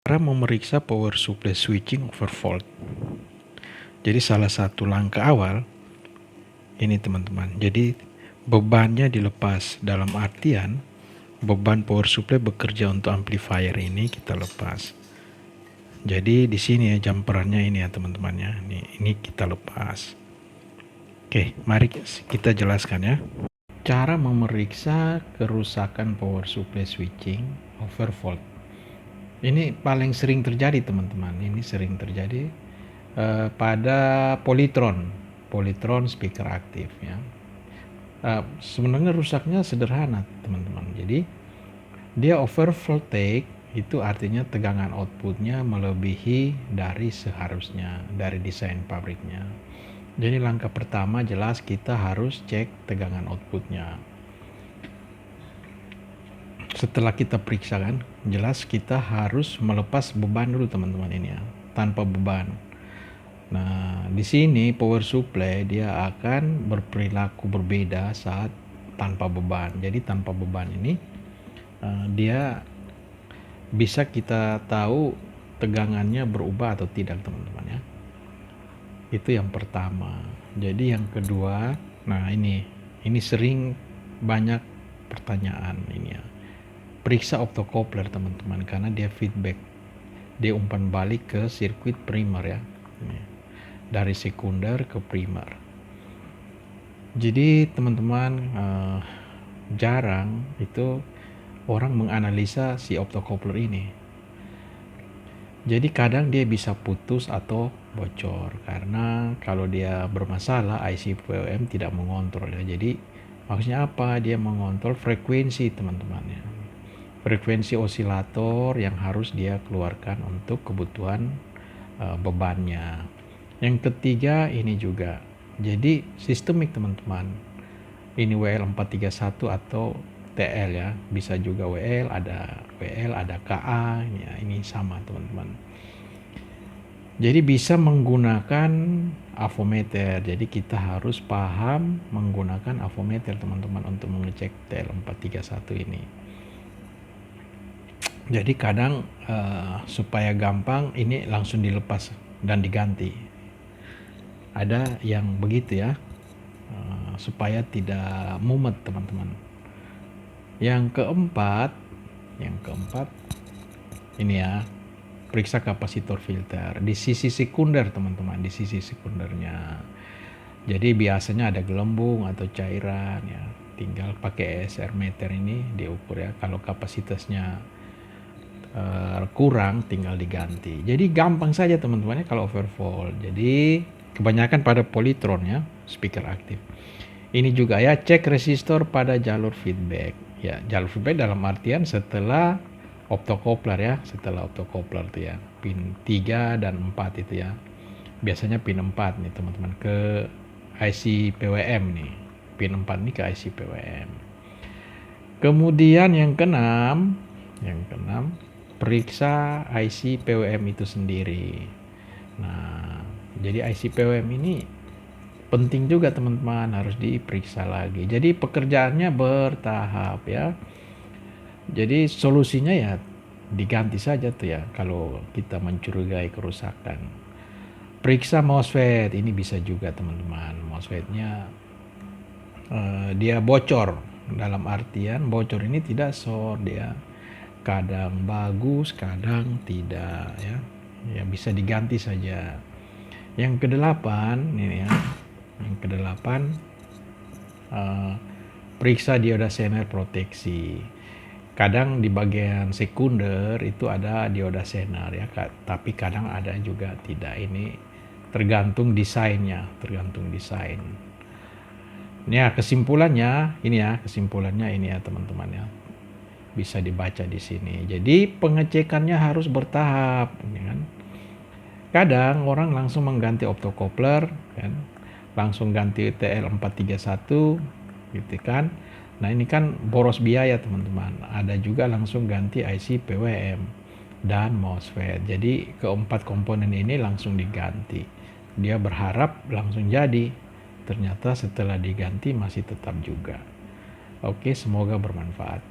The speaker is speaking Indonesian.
Cara memeriksa power supply switching overfault. Jadi salah satu langkah awal ini teman-teman. Jadi bebannya dilepas, dalam artian beban power supply bekerja untuk amplifier ini kita lepas. Jadi di sini ya jumperannya ini ya teman-teman ya. Ini kita lepas. Oke, mari kita jelaskan ya. Cara memeriksa kerusakan power supply switching overfault. Ini paling sering terjadi teman-teman. Ini sering terjadi pada polytron speaker aktif ya. Sebenarnya rusaknya sederhana teman-teman. Jadi dia over voltage, itu artinya tegangan outputnya melebihi dari seharusnya, dari desain pabriknya. Jadi langkah pertama jelas kita harus cek tegangan outputnya. Setelah kita periksa kan, jelas kita harus melepas beban dulu teman-teman ini ya, tanpa beban. Nah, di sini power supply dia akan berperilaku berbeda saat tanpa beban. Jadi tanpa beban ini dia bisa kita tahu tegangannya berubah atau tidak teman-teman ya. Itu yang pertama. Jadi yang kedua, nah ini sering banyak pertanyaan ini ya. Periksa optocoupler teman-teman karena dia feedback. Dia umpan balik ke sirkuit primer ya. Ini. Dari sekunder ke primer. Jadi teman-teman jarang itu orang menganalisa si optocoupler ini. Jadi kadang dia bisa putus atau bocor karena kalau dia bermasalah IC PWM tidak mengontrol ya. Jadi maksudnya apa? Dia mengontrol frekuensi teman-teman ya. Frekuensi osilator yang harus dia keluarkan untuk kebutuhan bebannya. Yang ketiga ini juga. Jadi sistemik teman-teman. Ini WL431 atau TL ya, bisa juga WL, ada KA, ya ini sama teman-teman. Jadi bisa menggunakan avometer. Jadi kita harus paham menggunakan avometer teman-teman untuk mengecek TL431 ini. Jadi kadang supaya gampang ini langsung dilepas dan diganti. Ada yang begitu ya, supaya tidak mumet teman-teman. Yang keempat ini ya, periksa kapasitor filter di sisi sekunder teman-teman, di sisi sekundernya. Jadi biasanya ada gelembung atau cairan ya, tinggal pakai ESR meter ini diukur ya. Kalau kapasitasnya kurang tinggal diganti. Jadi gampang saja teman-teman ya kalau overvolt. Jadi kebanyakan pada polytron ya, speaker aktif. Ini juga ya, cek resistor pada jalur feedback. Ya, jalur feedback dalam artian setelah optocoupler ya, setelah optocoupler itu ya, pin 3 dan 4 itu ya. Biasanya pin 4 nih teman-teman ke IC PWM nih. Pin 4 ini ke IC PWM. Kemudian yang keenam, periksa IC PWM itu sendiri. Nah, jadi IC PWM ini penting juga teman-teman, harus diperiksa lagi. Jadi pekerjaannya bertahap ya. Jadi solusinya ya diganti saja tuh ya kalau kita mencurigai kerusakan. Periksa MOSFET, ini bisa juga teman-teman. MOSFET-nya dia bocor, dalam artian bocor ini tidak short, dia kadang bagus, kadang tidak ya. Ya bisa diganti saja. Yang kedelapan ini ya. Yang kedelapan, periksa dioda zener proteksi. Kadang di bagian sekunder itu ada dioda zener ya, tapi kadang ada juga tidak. Ini tergantung desainnya, Ya, kesimpulannya ini ya teman-teman ya. Bisa dibaca di sini. Jadi pengecekannya harus bertahap, ya kan? Kadang orang langsung mengganti optocoupler kan, langsung ganti TL431 gitu kan. Nah, ini kan boros biaya teman-teman. Ada juga langsung ganti IC PWM dan MOSFET. Jadi keempat komponen ini langsung diganti. Dia berharap langsung jadi. Ternyata setelah diganti masih tetap juga. Oke, semoga bermanfaat.